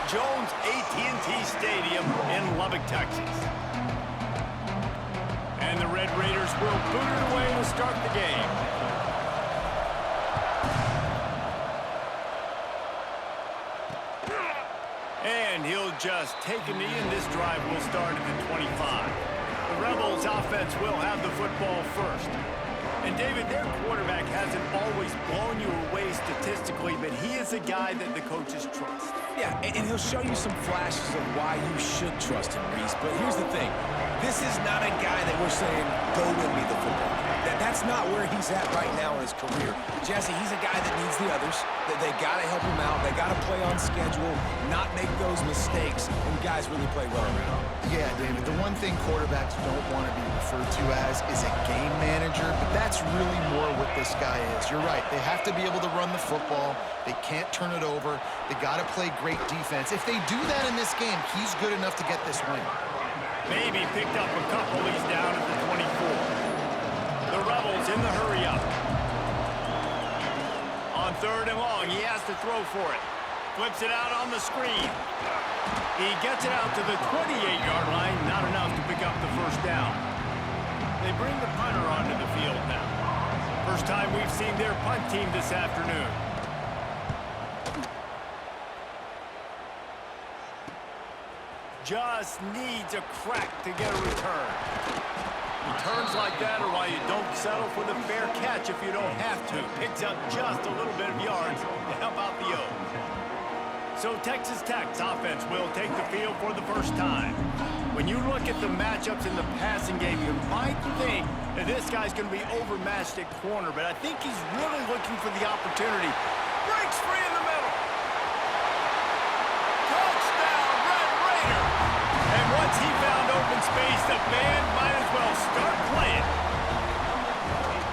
Jones AT&T Stadium in Lubbock, Texas. And the Red Raiders will boot it away to start the game. And he'll just take a knee, and this drive will start at the 25. The Rebels offense will have the football first. And David, their quarterback hasn't always blown you away statistically, but he is a guy that the coaches trust. Yeah, and he'll show you some flashes of why you should trust him, Reese. But here's the thing. This is not a guy that we're saying, go win me the football game. That's not where he's at right now in his career. Jesse, he's a guy that needs the others. They got to help him out. They got to play on schedule, not make those mistakes, and guys really play well around. Yeah, David, the one thing quarterbacks don't want to be referred to as is a game manager, but that's really more what this guy is. You're right. They have to be able to run the football. They can't turn it over. They got to play great defense. If they do that in this game, he's good enough to get this win. Maybe picked up a couple. He's down at the 24. The Rebels in the hurry-up. On 3rd and long, he has to throw for it. Flips it out on the screen. He gets it out to the 28-yard line. Not enough to pick up the first down. They bring the punter onto the field now. First time we've seen their punt team this afternoon. Just needs a crack to get a return. Returns like that are why you don't settle for the fair catch if you don't have to. Picks up just a little bit of yards to help out the O. So Texas Tech's offense will take the field for the first time. When you look at the matchups in the passing game, you might think that this guy's going to be overmatched at corner, but I think he's really looking for the opportunity. Breaks free in the middle. Touchdown, Red Raider! And once he found open space, the band might as well start playing.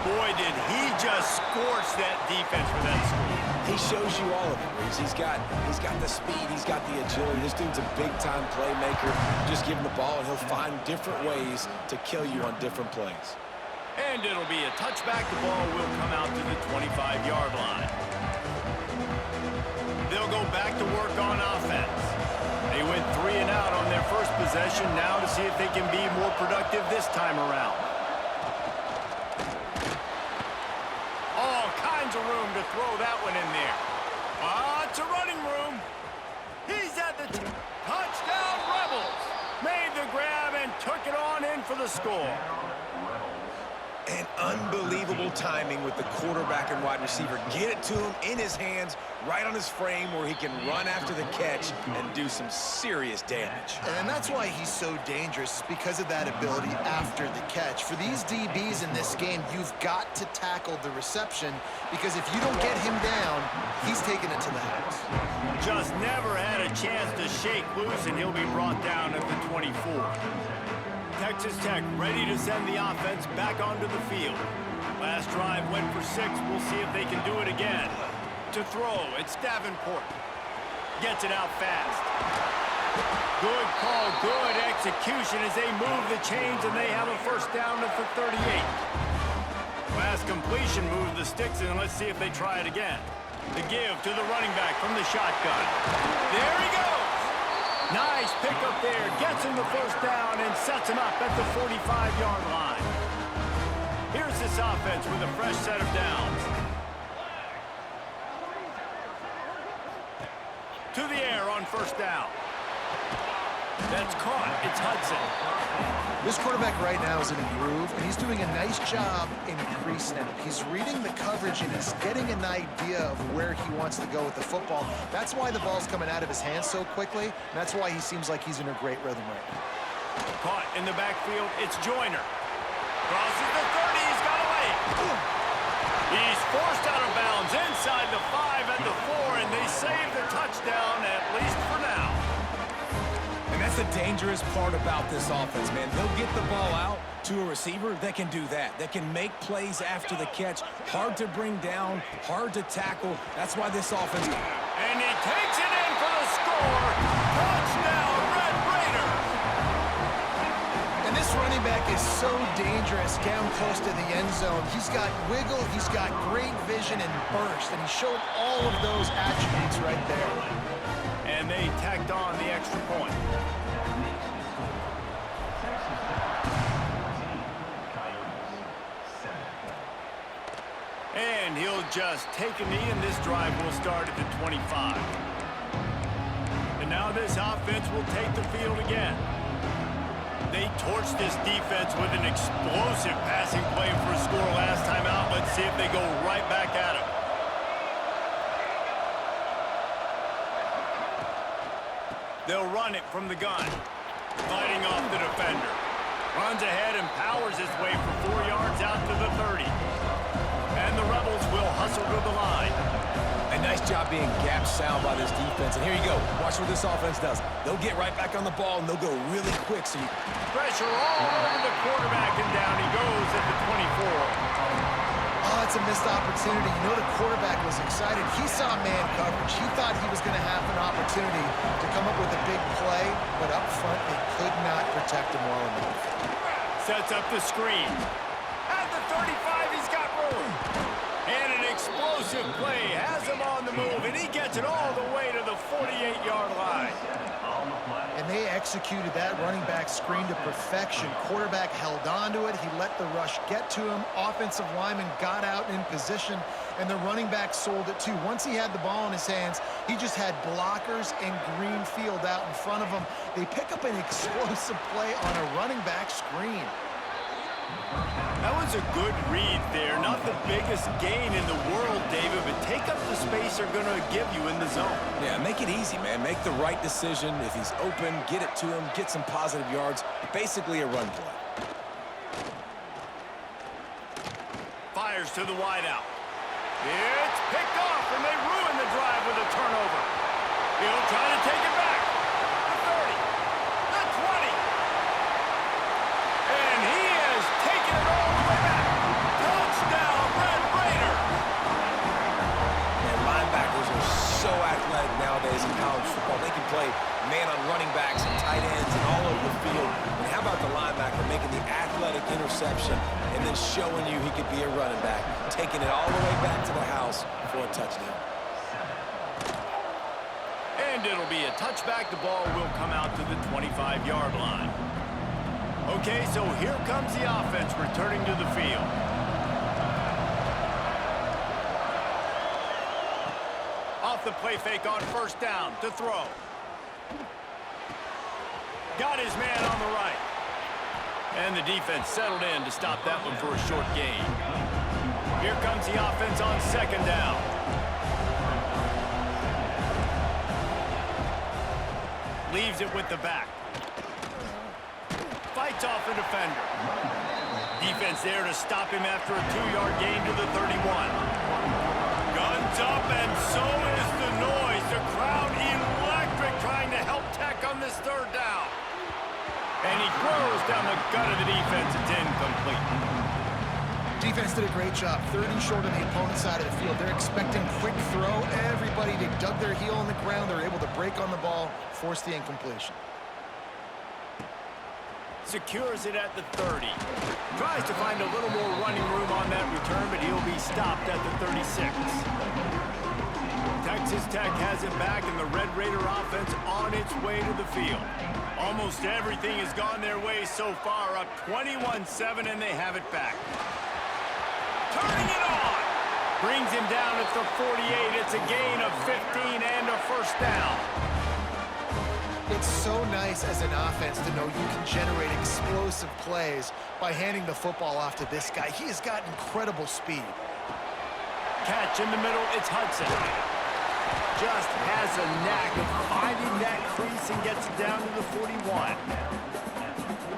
Boy, did he just scorch that defense for that score. He shows you all of it, Reese. He's got the speed, he's got the agility. This dude's a big-time playmaker. Just give him the ball, and he'll find different ways to kill you on different plays. And it'll be a touchback. The ball will come out to the 25-yard line. They'll go back to work on offense. They went 3 and out on their first possession. Now to see if they can be more productive this time around. All kinds of room to throw that one in there. Lots of running room. He's at the touchdown. Rebels made the grab and took it on in for the score. And unbelievable timing with the quarterback and wide receiver. Get it to him in his hands, right on his frame where he can run after the catch and do some serious damage. And that's why he's so dangerous, because of that ability after the catch. For these DBs in this game, you've got to tackle the reception, because if you don't get him down, he's taking it to the house. Just never had a chance to shake loose, and he'll be brought down at the 24. Texas Tech ready to send the offense back onto the field. Last drive went for 6. We'll see if they can do it again. To throw, it's Davenport. Gets it out fast. Good call, good execution as they move the chains, and they have a first down at the 38. Last completion moved the sticks, and let's see if they try it again. The give to the running back from the shotgun. There he goes. Nice pickup there, gets him the first down and sets him up at the 45-yard line. Here's this offense with a fresh set of downs. To the air on first down. That's caught. It's Hudson. This quarterback right now is in a groove, and he's doing a nice job in pre-snap. He's reading the coverage, and he's getting an idea of where he wants to go with the football. That's why the ball's coming out of his hands so quickly, and that's why he seems like he's in a great rhythm right now. Caught in the backfield, it's Joyner. Crosses the 30, he's got away. He's forced out of bounds inside the 5 at the 4, and they save the touchdown, at least for now. And that's the dangerous part about this offense, man. They'll get the ball out to a receiver that can do that. That can make plays after the catch. Hard to bring down, hard to tackle. That's why this offense... And he takes it in for the score. Touchdown, Red Raiders. And this running back is so dangerous down close to the end zone. He's got wiggle, he's got great vision and burst, and he showed all of those attributes right there. And they tacked on the extra point. And he'll just take a knee, and this drive will start at the 25. And now this offense will take the field again. They torched this defense with an explosive passing play for a score last time out. Let's see if they go right back at him. They'll run it from the gun. Fighting off the defender. Runs ahead and powers his way for 4 yards out to the 30. And the Rebels will hustle to the line. A nice job being gap sound by this defense. And here you go. Watch what this offense does. They'll get right back on the ball, and they'll go really quick. So pressure all over the quarterback, and down he goes at the 24. Oh, it's a missed opportunity. You know the quarterback was excited. He saw man coverage. He thought he was going to have an opportunity to come up with a big play, but up front they could not protect him well enough. Sets up the screen. At the 35, he's got room. And an explosive play has him on the move, and he gets it all the way to the 48-yard line. And they executed that running back screen to perfection. Quarterback held on to it. He let the rush get to him. Offensive lineman got out in position, and the running back sold it too. Once he had the ball in his hands, he just had blockers and green field out in front of him. They pick up an explosive play on a running back screen. That was a good read there. Not the biggest gain in the world, David, but take up the space they're going to give you in the zone. yeah, make it easy, man. Make the right decision. If he's open, get it to him, get some positive yards. Basically a run play. Fires to the wideout. It's picked off, and they ruin the drive with a turnover. He'll try to take it back. The 30, the 20. And he has taken it all the way back. Touchdown, Red Raiders. And linebackers are so athletic nowadays in college football. They can play man on running backs and tight ends and all over the field. And how about the linebacker making the athletic interception and then showing you he could be a running back, taking it all the way back to the house for a touchdown. And it'll be a touchback. The ball will come out to the 25-yard line. Okay, so here comes the offense returning to the field. Off the play fake on first down to throw. Got his man on the right. And the defense settled in to stop that one for a short gain. Here comes the offense on second down. Leaves it with the back. Fights off the defender. Defense there to stop him after a 2-yard gain to the 31. Guns up, and so is the noise. The crowd electric, trying to help Tech on this third down. And he throws down the gut of the defense. It's incomplete. Defense did a great job. 30 short on the opponent's side of the field. They're expecting quick throw. Everybody, they dug their heel on the ground. They're able to break on the ball, force the incompletion. Secures it at the 30. Tries to find a little more running room on that return, but he'll be stopped at the 36. Texas Tech has it back, and the Red Raider offense on its way to the field. Almost everything has gone their way so far, up 21-7, and they have it back. Turning it on! Brings him down at the 48. It's a gain of 15 and a first down. It's so nice as an offense to know you can generate explosive plays by handing the football off to this guy. He has got incredible speed. Catch in the middle, it's Hudson. Just has a knack of finding that crease and gets it down to the 41.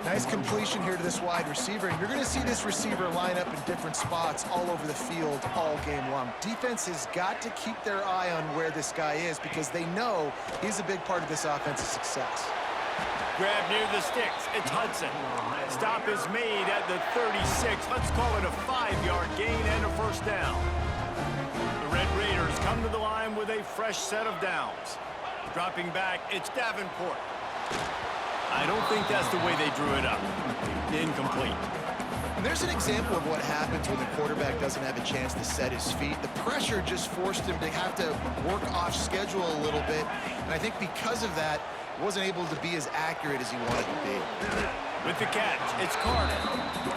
Nice completion here to this wide receiver. And you're going to see this receiver line up in different spots all over the field all game long. Defense has got to keep their eye on where this guy is because they know he's a big part of this offense's success. Grab near the sticks. It's Hudson. Stop is made at the 36. Let's call it a 5-yard gain and a first down. The Red Raiders come to the line with a fresh set of downs. Dropping back, it's Davenport. I don't think that's the way they drew it up. Incomplete. And there's an example of what happens when the quarterback doesn't have a chance to set his feet. The pressure just forced him to have to work off schedule a little bit. And I think because of that, wasn't able to be as accurate as he wanted to be. With the catch, it's Carter.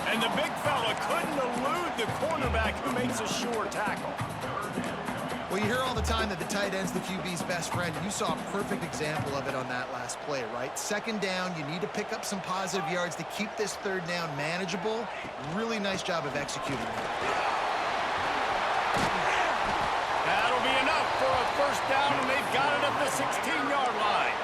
And the big fella couldn't elude the cornerback who makes a sure tackle. Well, you hear all the time that the tight end's the QB's best friend. You saw a perfect example of it on that last play, right? Second down, you need to pick up some positive yards to keep this third down manageable. Really nice job of executing that. That'll be enough for a first down, and they've got it at the 16-yard line.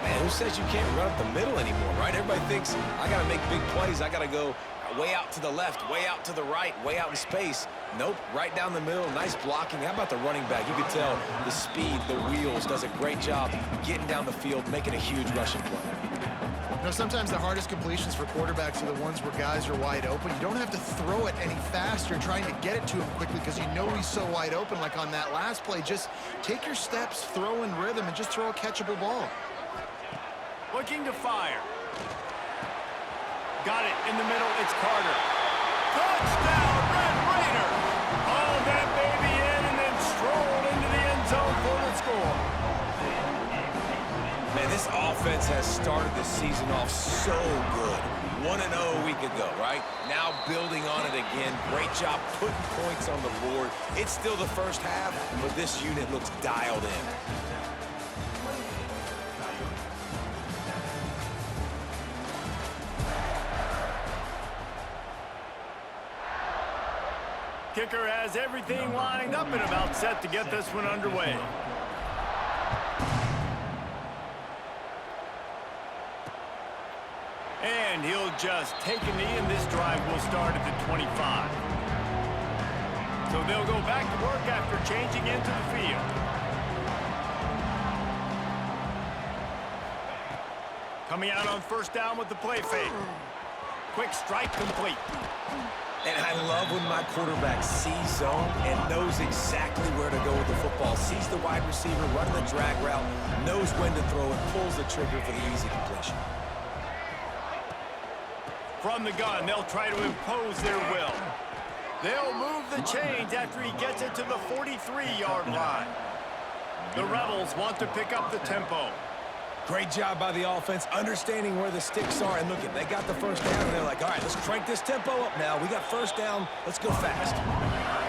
Man, who says you can't run up the middle anymore, right? Everybody thinks, I got to make big plays. I got to go way out to the left, way out to the right, way out in space. Nope, right down the middle, nice blocking. How about the running back? You can tell the speed, the wheels, does a great job getting down the field, making a huge rushing play. You know, sometimes the hardest completions for quarterbacks are the ones where guys are wide open. You don't have to throw it any faster trying to get it to him quickly because you know he's so wide open like on that last play. Just take your steps, throw in rhythm, and just throw a catchable ball. Looking to fire. Got it in the middle. It's Carter. Touchdown, Red Raiders! Oh, that baby in and then strolled into the end zone for the score. Man, this offense has started the season off so good. 1-0 a week ago, right? Now building on it again. Great job putting points on the board. It's still the first half, but this unit looks dialed in. Kicker has everything lined up and about set to get this one underway. And he'll just take a knee, and this drive will start at the 25. So they'll go back to work after changing into the field. Coming out on first down with the play fake. Quick strike complete. And I love when my quarterback sees zone and knows exactly where to go with the football. Sees the wide receiver running the drag route, knows when to throw it, pulls the trigger for the easy completion. From the gun, they'll try to impose their will. They'll move the chains after he gets it to the 43-yard line. The Rebels want to pick up the tempo. Great job by the offense, understanding where the sticks are. And look, they got the first down, and they're like, all right, let's crank this tempo up now. We got first down. Let's go fast.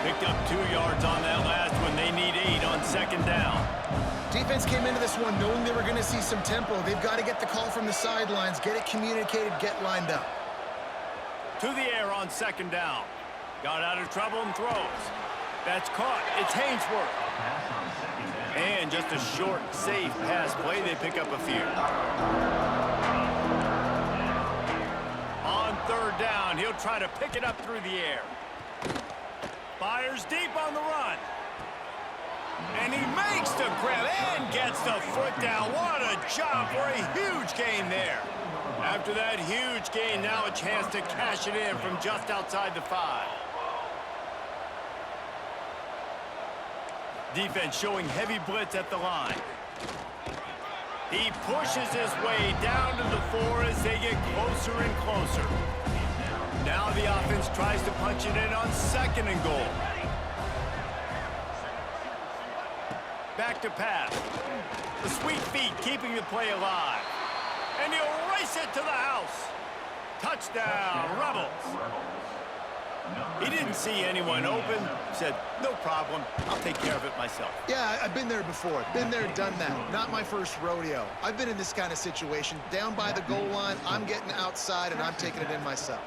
Picked up 2 yards on that last one. They need 8 on second down. Defense came into this one knowing they were going to see some tempo. They've got to get the call from the sidelines, get it communicated, get lined up. To the air on second down. Got out of trouble and throws. That's caught. It's Hainsworth. And just a short, safe pass play. They pick up a few. On third down, he'll try to pick it up through the air. Fires deep on the run. And he makes the grab and gets the foot down. What a job for a huge gain there. After that huge gain, now a chance to cash it in from just outside the 5. Defense showing heavy blitz at the line. He pushes his way down to the 4 as they get closer and closer. Now the offense tries to punch it in on second and goal. Back to pass. The sweet feet keeping the play alive. And he'll race it to the house. Touchdown, Rebels. He didn't see anyone open. Said, no problem. I'll take care of it myself. Yeah, I've been there before. Been there, done that. Not my first rodeo. I've been in this kind of situation. Down by the goal line, I'm getting outside, and I'm taking it in myself.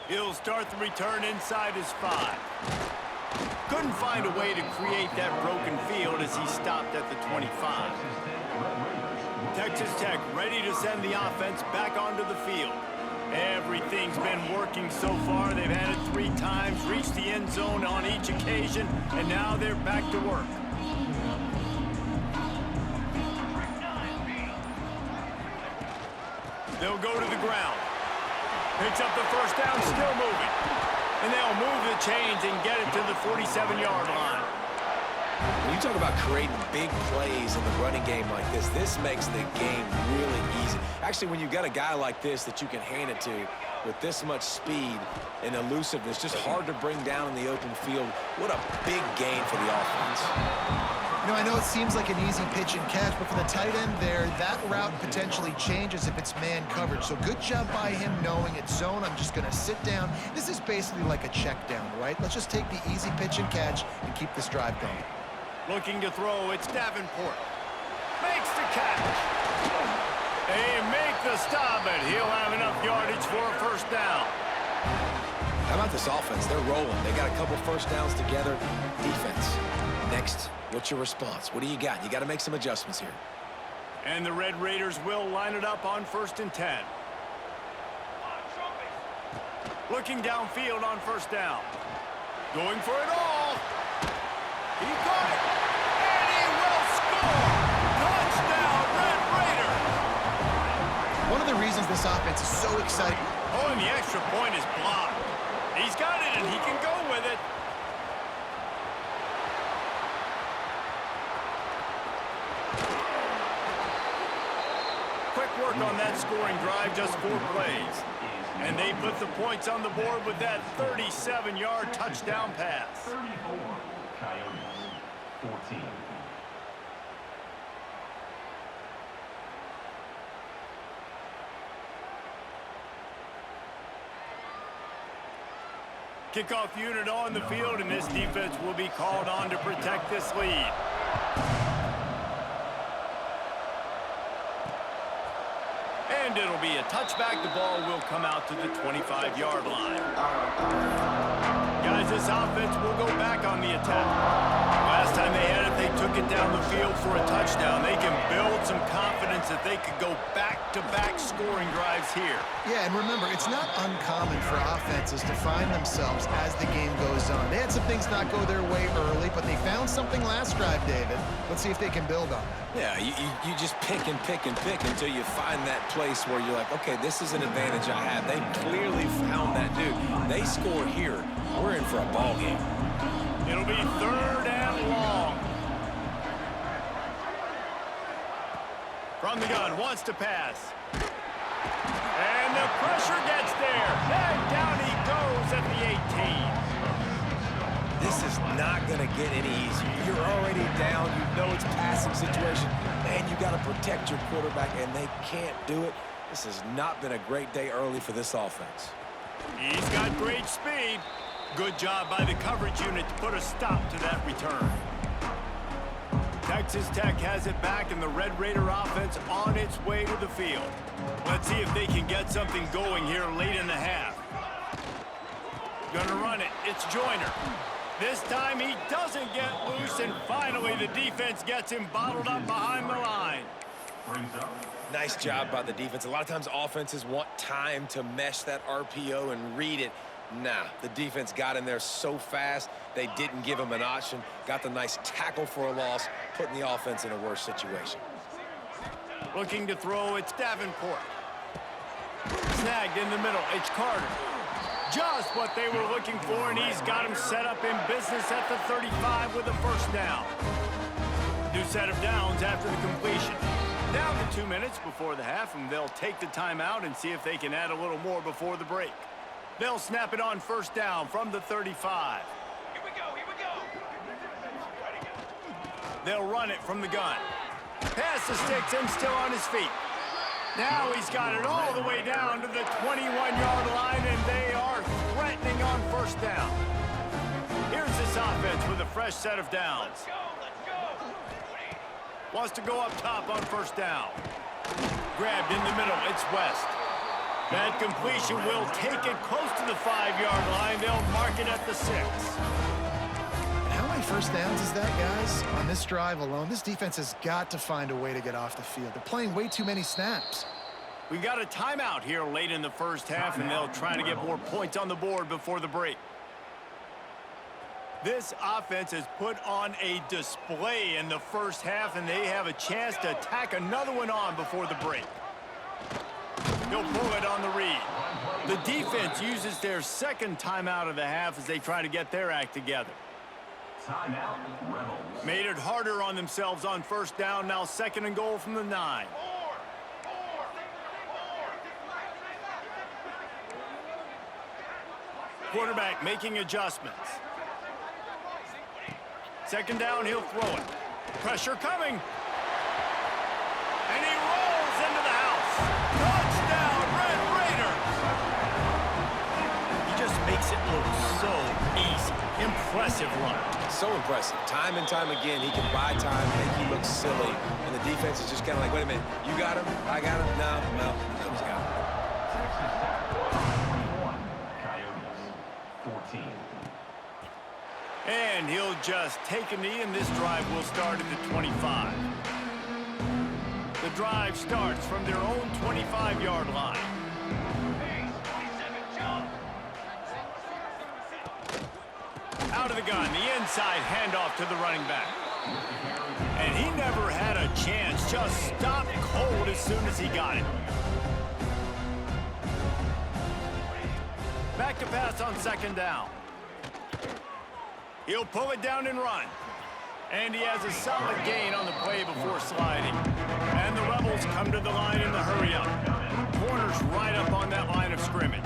He'll start the return inside his 5. Couldn't find a way to create that broken field as he stopped at the 25. Texas Tech ready to send the offense back onto the field. Everything's been working so far. They've had it 3 times, reached the end zone on each occasion, and now they're back to work. They'll go to the ground. Picks up the first down, still moving. And they'll move the chains and get it to the 47-yard line. When you talk about creating big plays in the running game like this makes the game really easy. Actually, when you've got a guy like this that you can hand it to with this much speed and elusiveness, just hard to bring down in the open field, what a big gain for the offense. You know, I know it seems like an easy pitch and catch, but for the tight end there, that route potentially changes if it's man coverage. So good job by him knowing it's zone. I'm just going to sit down. This is basically like a check down, right? Let's just take the easy pitch and catch and keep this drive going. Looking to throw, it's Davenport. Makes the catch. They make the stop, but he'll have enough yardage for a first down. How about this offense? They're rolling. They got a couple first downs together. Defense. Next, what's your response? What do you got? You got to make some adjustments here. And the Red Raiders will line it up on 1st and 10. Looking downfield on first down. Going for it all. He caught it. And he will score. Touchdown, Red Raiders. One of the reasons this offense is so exciting. Oh, and the extra point is blocked. He's got it, and he can go with it. Quick work on that scoring drive, just 4 plays. And they put the points on the board with that 37-yard touchdown pass. 34, Coyotes, 14. Kickoff unit on the field, and this defense will be called on to protect this lead. And it'll be a touchback. The ball will come out to the 25-yard line. Guys, this offense will go back on the attack. Last time they had it, they took it down the field for a touchdown. They can build some confidence that they could go back-to-back scoring drives here. Yeah, and remember, it's not uncommon for offenses to find themselves as the game goes on. They had some things not go their way early, but they found something last drive, David. Let's see if they can build on it. Yeah, you just pick and pick and pick until you find that place where you're like, okay, this is an advantage I have. They clearly found that dude. They score here. We're in for a ball game. It'll be 3rd and long. From the gun, wants to pass. And the pressure gets there. And down he goes at the 18. This is not going to get any easier. You're already down. You know it's a passing situation. And you got to protect your quarterback, and they can't do it. This has not been a great day early for this offense. He's got great speed. Good job by the coverage unit to put a stop to that return. Texas Tech has it back, and the Red Raider offense on its way to the field. Let's see if they can get something going here late in the half. Gonna run it. It's Joyner. This time he doesn't get loose, and finally the defense gets him bottled up behind the line. Nice job by the defense. A lot of times offenses want time to mesh that RPO and read it. Nah, the defense got in there so fast, they didn't give him an option. Got the nice tackle for a loss, putting the offense in a worse situation. Looking to throw, it's Davenport. Snagged in the middle, it's Carter. Just what they were looking for, and he's got him set up in business at the 35 with a first down. New set of downs after the completion. Down to 2 minutes before the half, and they'll take the timeout and see if they can add a little more before the break. They'll snap it on first down from the 35. Here we go, here we go. They'll run it from the gun. Pass the sticks and still on his feet. Now he's got it all the way down to the 21-yard line, and they are threatening on first down. Here's this offense with a fresh set of downs. Let's go. Wants to go up top on first down. Grabbed in the middle, it's West. That completion will take it close to the 5-yard line. They'll mark it at the 6. How many first downs is that, guys? On this drive alone, this defense has got to find a way to get off the field. They're playing way too many snaps. We got a timeout here late in the first half, and they'll try to get more points on the board before the break. This offense has put on a display in the first half, and they have a chance to tack another one on before the break. He'll pull it on the read. The defense uses their second timeout of the half as they try to get their act together. Timeout, Rebels. Made it harder on themselves on first down. Now 2nd and goal from the 9. Quarterback making adjustments. 2nd down, he'll throw it. Pressure coming. And he rolls into the house. Touchdown, Red Raiders! He just makes it look so easy. Impressive run. So impressive. Time and time again, he can buy time, make you look silly. And the defense is just kind of like, wait a minute, you got him? I got him? No, he's got him. Texas Tech 1, Coyotes 14. And he'll just take a knee, and this drive will start at the 25. The drive starts from their own 25-yard line. Out of the gun, the inside handoff to the running back. And he never had a chance, just stopped cold as soon as he got it. Back to pass on 2nd down. He'll pull it down and run. And he has a solid gain on the play before sliding. And the Rebels come to the line in the hurry up. Corners right up on that line of scrimmage.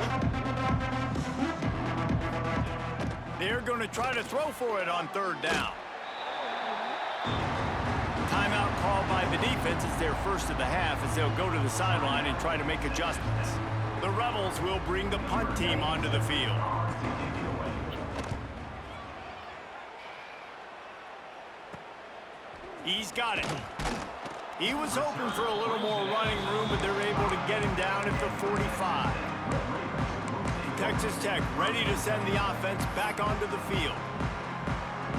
They're going to try to throw for it on 3rd down. Timeout called by the defense. It's their first of the half as they'll go to the sideline and try to make adjustments. The Rebels will bring the punt team onto the field. He's got it. He was hoping for a little more running room, but they're able to get him down at the 45. Texas Tech ready to send the offense back onto the field.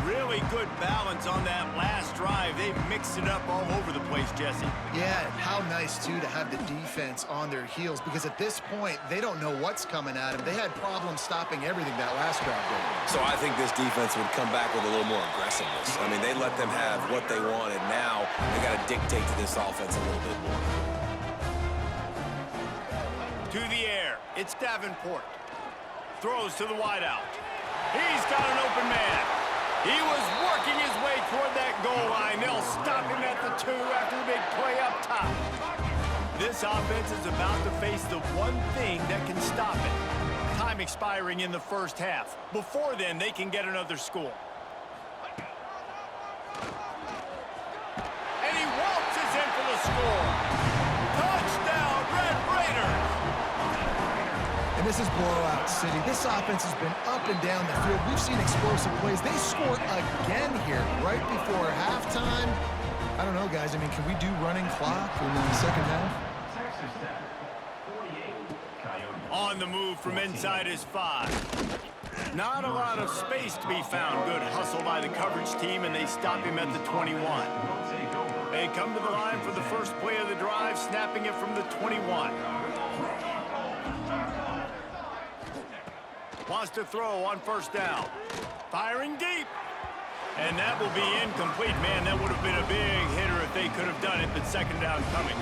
Really good balance on that last drive. They mixed it up all over the place, Jesse. Yeah, how nice, too, to have the defense on their heels, because at this point, they don't know what's coming at them. They had problems stopping everything that last drive did. So I think this defense would come back with a little more aggressiveness. I mean, they let them have what they wanted. Now they got to dictate to this offense a little bit more. To the air, it's Davenport. Throws to the wideout. He's got an open man. He was working his way toward that goal line. They'll stop him at the 2 after the big play up top. This offense is about to face the one thing that can stop it. Time expiring in the first half. Before then, they can get another score. And he waltzes in for the score. Touchdown, Red Raiders! And this is blowout city. This offense has been up and down the field. We've seen explosive plays. They scored again here right before halftime. I don't know, guys. I mean, can we do running clock in the 2nd half? Texas Tech 48, Coyotes. On the move from inside his 5. Not a lot of space to be found. Good hustle by the coverage team, and they stop him at the 21. They come to the line for the first play of the drive, snapping it from the 21. Wants to throw on 1st down. Firing deep. And that will be incomplete. Man, that would have been a big hitter if they could have done it, but 2nd down coming.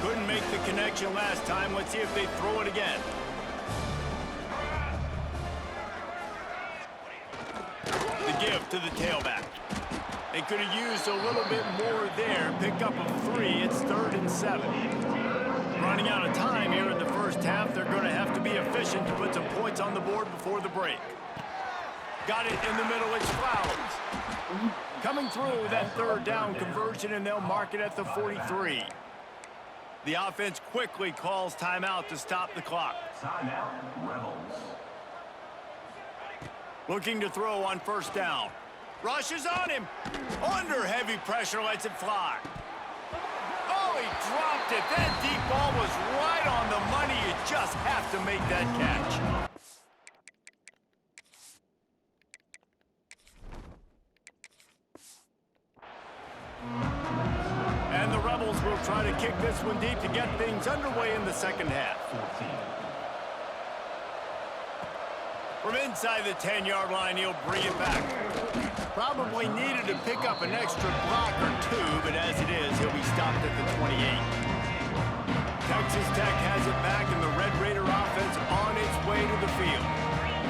Couldn't make the connection last time. Let's see if they throw it again. The give to the tailback. They could have used a little bit more there. Pick up a 3. It's 3rd and 7. Running out of time here in the first half. They're going to have to be efficient to put some points on the board before the break. Got it in the middle. It's Flowers. Coming through that 3rd down conversion, and they'll mark it at the 43. The offense quickly calls timeout to stop the clock. Timeout, Rebels. Looking to throw on 1st down. Rushes on him. Under heavy pressure, lets it fly. Oh, he dropped it. That deep ball was right on the money. You just have to make that catch. And the Rebels will try to kick this one deep to get things underway in the 2nd half. 14. From inside the 10-yard line, he'll bring it back. Probably needed to pick up an extra block or 2, but as it is, he'll be stopped at the 28. Texas Tech has it back, and the Red Raider offense on its way to the field.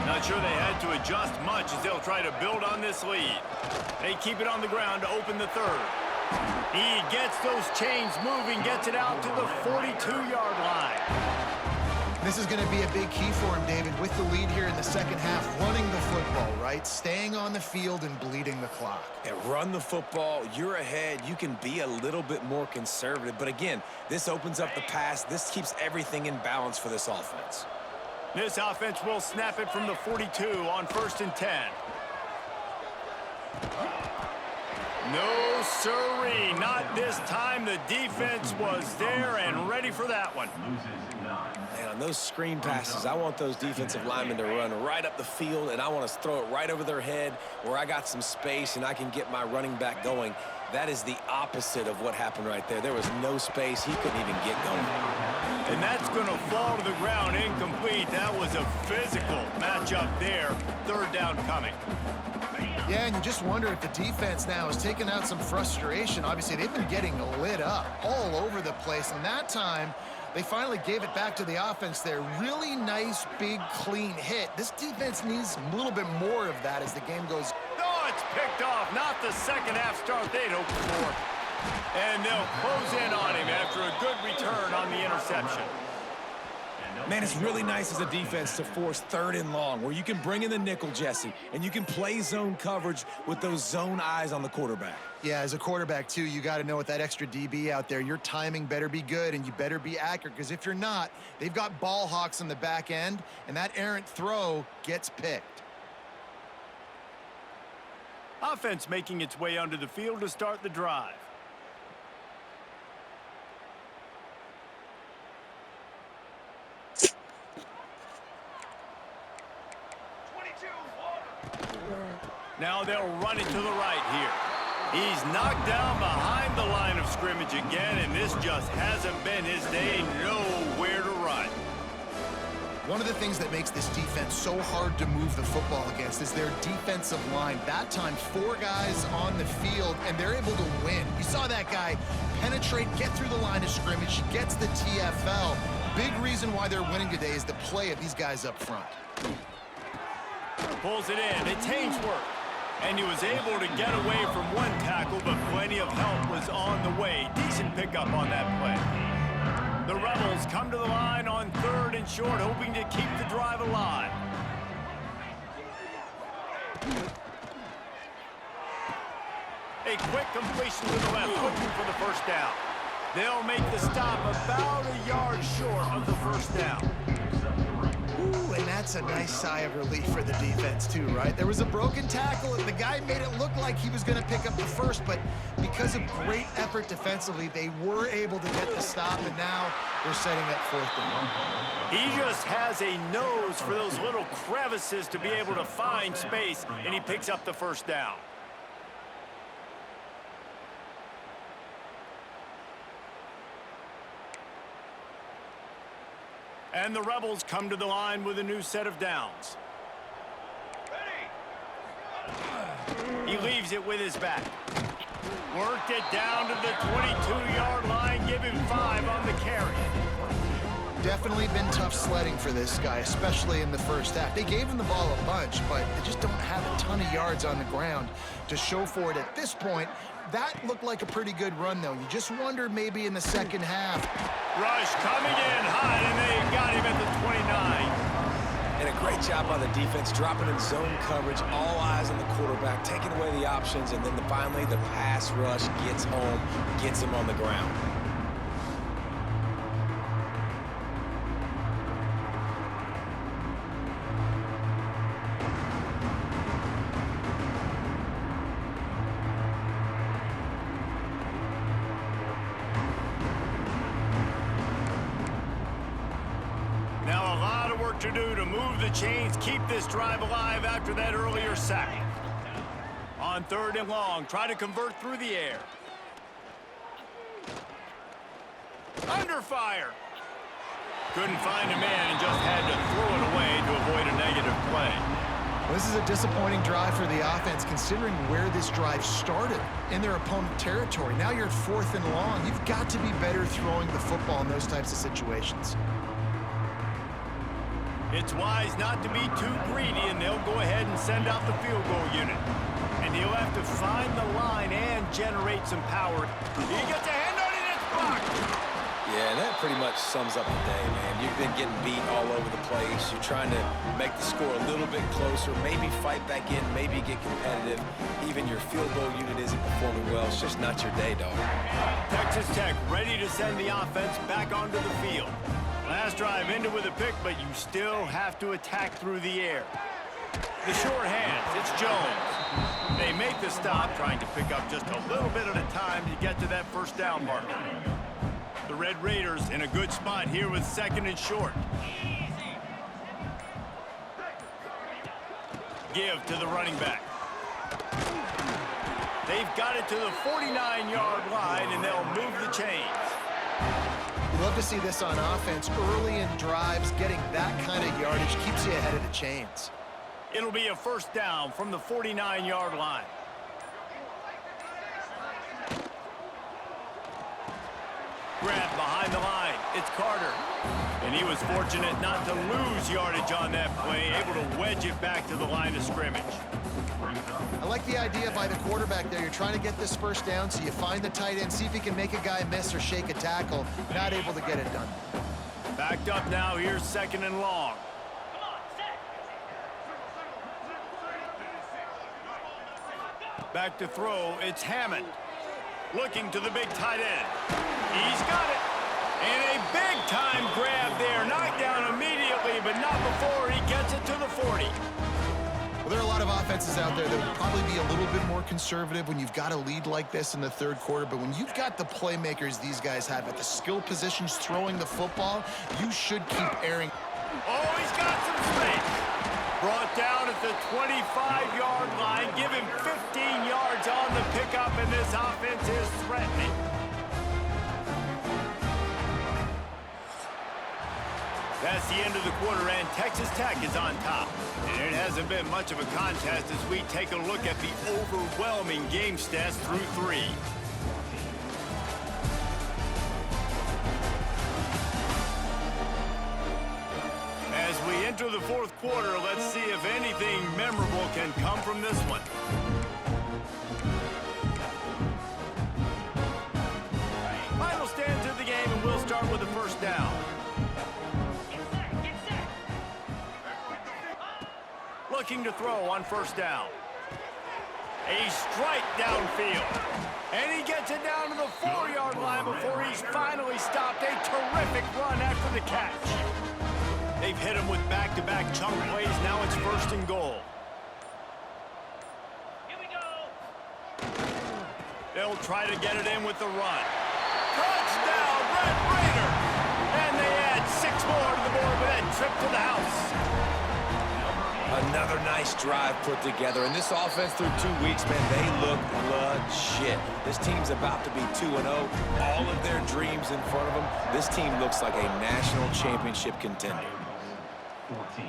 Not sure they had to adjust much as they'll try to build on this lead. They keep it on the ground to open the third. He gets those chains moving, gets it out to the 42-yard line. This is going to be a big key for him, David, with the lead here in the second half, running the football, right? Staying on the field and bleeding the clock. And run the football, you're ahead, you can be a little bit more conservative. But again, this opens up the pass. This keeps everything in balance for this offense. This offense will snap it from the 42 on 1st and 10. No, sirree, not this time. The defense was there and ready for that one. Man, on those screen passes, I want those defensive linemen to run right up the field, and I want to throw it right over their head where I got some space and I can get my running back going. That is the opposite of what happened right there. There was no space. He couldn't even get going. And that's going to fall to the ground incomplete. That was a physical matchup there. 3rd down coming. Yeah, and you just wonder if the defense now is taking out some frustration. Obviously, they've been getting lit up all over the place, and that time they finally gave it back to the offense there. Really nice, big, clean hit. This defense needs a little bit more of that as the game goes. Oh, it's picked off. Not the second half start they'd hoped for. And they'll close in on him after a good return on the interception. Man, it's really nice as a defense to force 3rd and long, where you can bring in the nickel, Jesse, and you can play zone coverage with those zone eyes on the quarterback. Yeah, as a quarterback, too, you got to know with that extra DB out there, your timing better be good and you better be accurate, because if you're not, they've got ball hawks on the back end, and that errant throw gets picked. Offense making its way onto the field to start the drive. Now they'll run it to the right here. He's knocked down behind the line of scrimmage again, and this just hasn't been his day. Nowhere to run. One of the things that makes this defense so hard to move the football against is their defensive line. That time, 4 guys on the field, and they're able to win. You saw that guy penetrate, get through the line of scrimmage, gets the TFL. Big reason why they're winning today is the play of these guys up front. Pulls it in. It's Hainsworth. And he was able to get away from one tackle, but plenty of help was on the way. Decent pickup on that play. The Rebels come to the line on 3rd and short, hoping to keep the drive alive. A quick completion to the left, looking for the 1st down. They'll make the stop about a yard short of the 1st down. Ooh, and that's a nice sigh of relief for the defense, too, right? There was a broken tackle, and the guy made it look like he was going to pick up the 1st, but because of great effort defensively, they were able to get the stop, and now they're setting up 4th down. He just has a nose for those little crevices to be able to find space, and he picks up the 1st down. And the Rebels come to the line with a new set of downs. He leaves it with his back. Worked it down to the 22-yard line. Give him 5 on the carry. Definitely been tough sledding for this guy, especially in the 1st half. They gave him the ball a bunch, but they just don't have a ton of yards on the ground to show for it at this point. That looked like a pretty good run, though. You just wonder maybe in the 2nd half. Rush coming in high, and they got him at the 29. And a great job by the defense, dropping in zone coverage, all eyes on the quarterback, taking away the options, and then finally the pass rush gets home, gets him on the ground. To do to move the chains, keep this drive alive after that earlier sack. On 3rd and long, try to convert through the air. Under fire. Couldn't find a man and just had to throw it away to avoid a negative play. Well, this is a disappointing drive for the offense, considering where this drive started in their opponent territory. Now you're at 4th and long. You've got to be better throwing the football in those types of situations. It's wise not to be too greedy, and they'll go ahead and send out the field goal unit. And he'll have to find the line and generate some power. He gets a hand on it, it's blocked. Yeah, that pretty much sums up the day, man. You've been getting beat all over the place. You're trying to make the score a little bit closer, maybe fight back in, maybe get competitive. Even your field goal unit isn't performing well. It's just not your day, dog. Texas Tech ready to send the offense back onto the field. Last drive ended with a pick, but you still have to attack through the air. The short hands, it's Jones. They make the stop, trying to pick up just a little bit at a time to get to that first down marker. The Red Raiders in a good spot here with 2nd and short. Give to the running back. They've got it to the 49-yard line, and they'll move the chains. You love to see this on offense. Early in drives, getting that kind of yardage keeps you ahead of the chains. It'll be a first down from the 49-yard line. Grab behind the line. It's Carter. And he was fortunate not to lose yardage on that play, able to wedge it back to the line of scrimmage. I like the idea by the quarterback there. You're trying to get this first down, so you find the tight end, see if he can make a guy miss or shake a tackle. Not able to get it done. Backed up now. Here's 2nd and long. Back to throw. It's Hammond. Looking to the big tight end. He's got it. And a big-time grab there. Knocked down immediately, but not before he gets it to the 40. Well, there are a lot of offenses out there that would probably be a little bit more conservative when you've got a lead like this in the 3rd quarter. But when you've got the playmakers these guys have at the skill positions throwing the football, you should keep airing. Oh, he's got some space. Brought down at the 25-yard line. Give him 15 yards on the pickup, and this offense is threatening. That's the end of the quarter, and Texas Tech is on top. And it hasn't been much of a contest as we take a look at the overwhelming game stats through 3. As we enter the 4th quarter, let's see if anything memorable can come from this one. Final stands of the game, and we'll start with the first down. Looking to throw on first down. A strike downfield. And he gets it down to the 4-yard line before he's finally stopped. A terrific run after the catch. They've hit him with back-to-back chunk plays. Now it's 1st and goal. Here we go. They'll try to get it in with the run. Touchdown, Red Raiders! And they add 6 more to the board with that trip to the house. Another nice drive put together. And this offense through 2 weeks, man, they look legit. This team's about to be 2-0. All of their dreams in front of them. This team looks like a national championship contender. 14.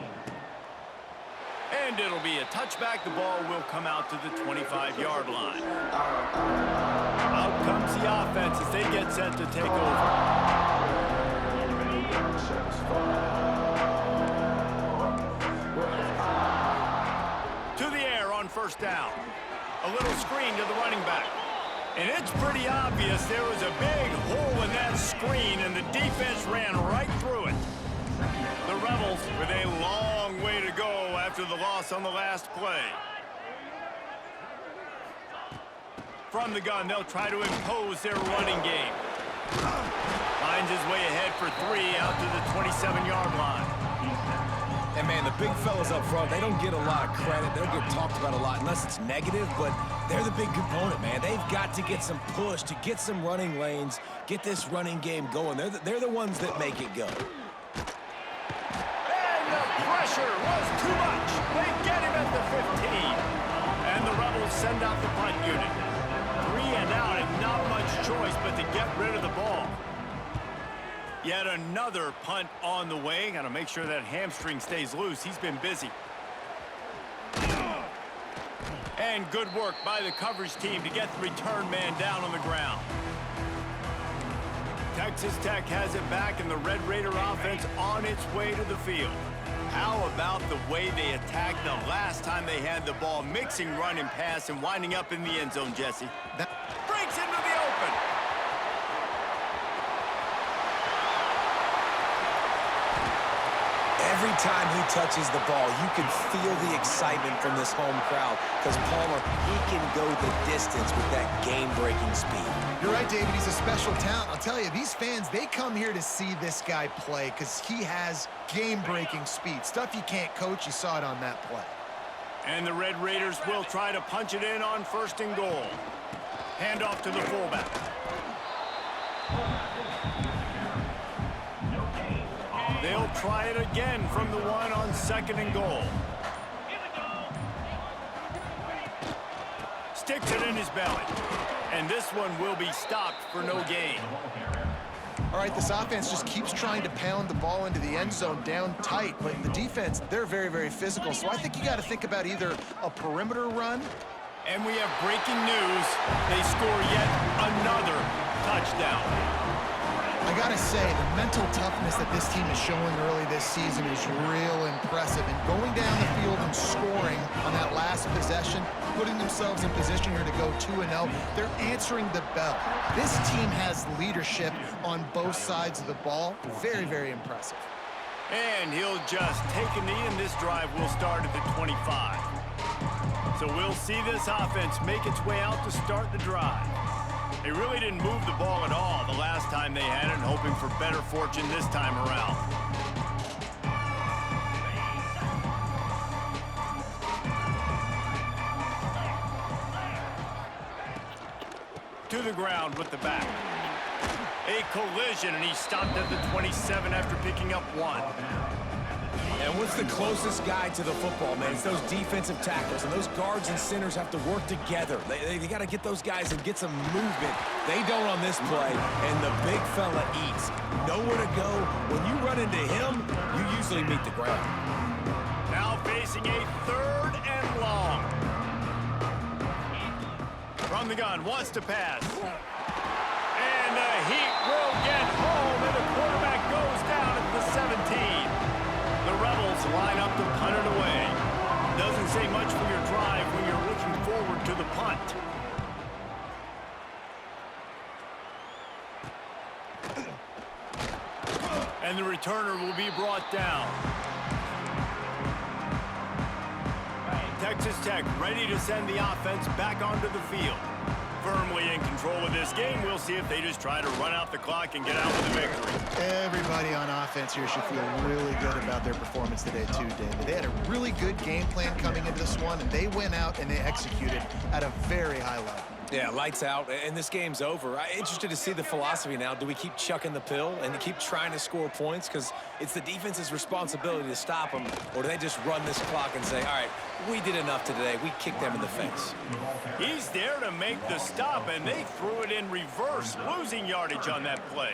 And it'll be a touchback. The ball will come out to the 25-yard line. Out comes the offense as they get set to take over. To the air on first down. A little screen to the running back. And it's pretty obvious there was a big hole in that screen, and the defense ran right through it. The Rebels with a long way to go after the loss on the last play. From the gun, they'll try to impose their running game. Finds his way ahead for 3 out to the 27-yard line. And, man, the big fellas up front, they don't get a lot of credit. They don't get talked about a lot unless it's negative, but they're the big component, man. They've got to get some push, to get some running lanes, get this running game going. They're the ones that make it go. And the pressure was too much. They get him at the 15. And the Rebels send out the punt unit. 3 and out, and not much choice but to get rid of the ball. Yet another punt on the way. Got to make sure that hamstring stays loose. He's been busy. And good work by the coverage team to get the return man down on the ground. Texas Tech has it back, and the Red Raider offense on its way to the field. How about the way they attacked the last time they had the ball, mixing run and pass and winding up in the end zone, Jesse? That Breaks into the open. Every time he touches the ball, you can feel the excitement from this home crowd because Palmer, he can go the distance with that game-breaking speed. You're right, David. He's a special talent. I'll tell you, these fans, they come here to see this guy play because he has game-breaking speed. Stuff you can't coach. You saw it on that play. And the Red Raiders will try to punch it in on 1st and goal. Handoff to the fullback. They'll try it again from the one on 2nd and goal. Sticks it in his belly. And this one will be stopped for no gain. All right, this offense just keeps trying to pound the ball into the end zone down tight, but the defense, they're very, very physical. So I think you got to think about either a perimeter run. And we have breaking news. They score yet another touchdown. I got to say, the mental toughness that this team is showing early this season is real impressive. And going down the field and scoring on that last possession, putting themselves in position here to go 2-0, they're answering the bell. This team has leadership on both sides of the ball. Very, very impressive. And he'll just take a knee, and this drive will start at the 25. So we'll see this offense make its way out to start the drive. They really didn't move the ball at all the last time they had it, hoping for better fortune this time around. To the ground with the back. A collision, and he stopped at the 27 after picking up 1. And what's the closest guy to the football, man? It's those defensive tackles, and those guards and centers have to work together. They got to get those guys and get some movement. They don't on this play, and the big fella eats. Nowhere to go. When you run into him, you usually meet the ground. Now facing a 3rd and long. From the gun, wants to pass. And the Heat will get home, and the quarterback goes down at the 17. The Rebels line up to punt it away. Doesn't say much for your drive when you're looking forward to the punt. And the returner will be brought down. Texas Tech ready to send the offense back onto the field. Firmly in control of this game. We'll see if they just try to run out the clock and get out with the victory. Everybody on offense here should feel really good about their performance today, too, David. They had a really good game plan coming into this one, and they went out and they executed at a very high level. Yeah, lights out, and this game's over. I'm interested to see the philosophy now. Do we keep chucking the pill and keep trying to score points? Because it's the defense's responsibility to stop them, or do they just run this clock and say, all right, we did enough today. We kicked them in the face. He's there to make the stop, and they threw it in reverse, losing yardage on that play.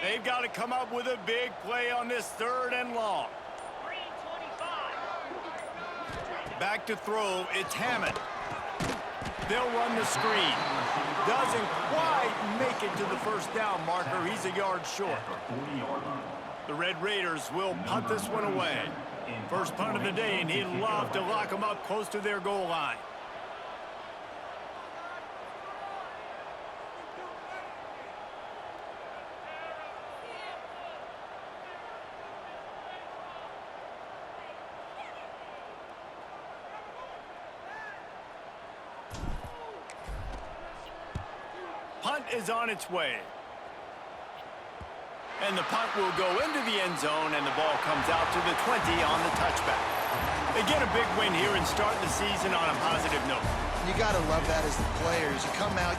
They've got to come up with a big play on this 3rd and long. Back to throw, it's Hammond. They'll run the screen. Doesn't quite make it to the 1st down marker. He's a yard short. The Red Raiders will punt this one away. First punt of the day, and he'd love to lock them up close to their goal line. Punt is on its way. And the punt will go into the end zone, and the ball comes out to the 20 on the touchback. They get a big win here and start the season on a positive note. You got to love that as the players. You come out, you